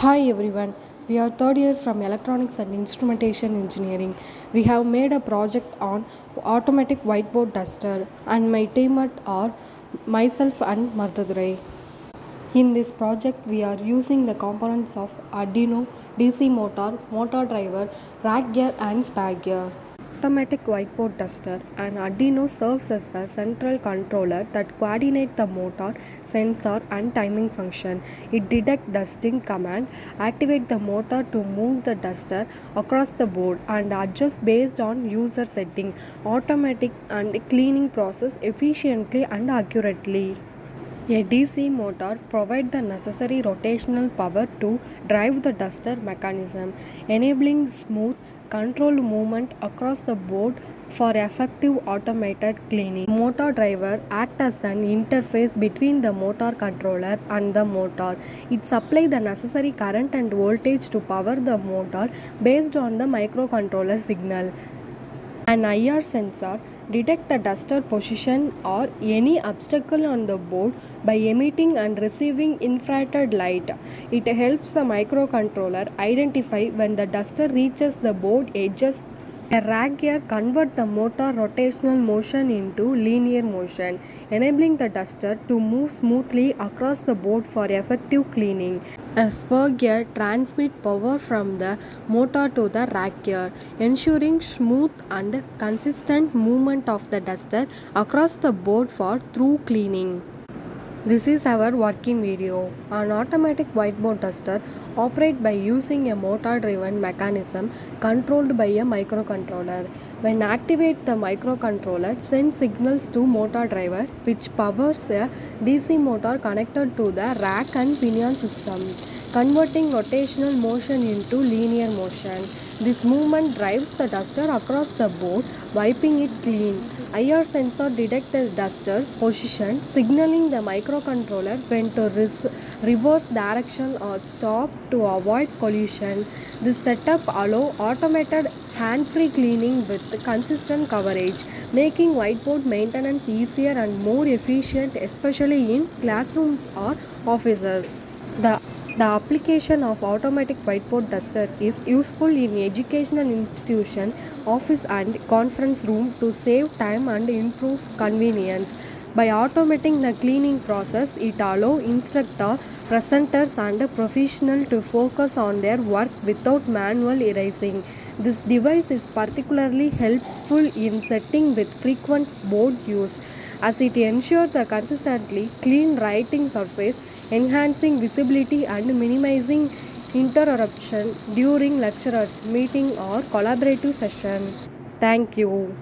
Hi everyone, we are third year from Electronics and Instrumentation Engineering. We have made a project on automatic whiteboard duster and my teammates are myself and Marthadurai. In this project we are using the components of Arduino, DC motor, motor driver, rack gear and spare gear. Automatic whiteboard duster and Arduino serves as the central controller that coordinates the motor, sensor and timing function. It detects dusting command, activate the motor to move the duster across the board and adjust based on user setting. Automatic and cleaning process efficiently and accurately. A DC motor provides the necessary rotational power to drive the duster mechanism, enabling smooth, controlled movement across the board for effective automated cleaning. Motor driver acts as an interface between the motor controller and the motor. It supplies the necessary current and voltage to power the motor based on the microcontroller signal. An IR sensor detects the duster position or any obstacle on the board by emitting and receiving infrared light. It helps the microcontroller identify when the duster reaches the board edges. A rack gear converts the motor rotational motion into linear motion, enabling the duster to move smoothly across the board for effective cleaning. A spur gear transmits power from the motor to the rack gear, ensuring smooth and consistent movement of the duster across the board for through cleaning. This is our working video. An automatic whiteboard duster operates by using a motor-driven mechanism controlled by a microcontroller. When activate the microcontroller sends signals to motor driver which powers a DC motor connected to the rack and pinion system, converting rotational motion into linear motion. This movement drives the duster across the board, wiping it clean. IR sensor detects the duster position, signaling the microcontroller when to reverse direction or stop to avoid collision. This setup allows automated hand-free cleaning with consistent coverage, making whiteboard maintenance easier and more efficient, especially in classrooms or offices. The application of automatic whiteboard duster is useful in educational institution, office and conference room to save time and improve convenience. By automating the cleaning process, it allows instructor, presenters and professionals to focus on their work without manual erasing. This device is particularly helpful in setting with frequent board use, as it ensures the consistently clean writing surface, enhancing visibility and minimizing interruption during lecturers, meeting or collaborative session. Thank you.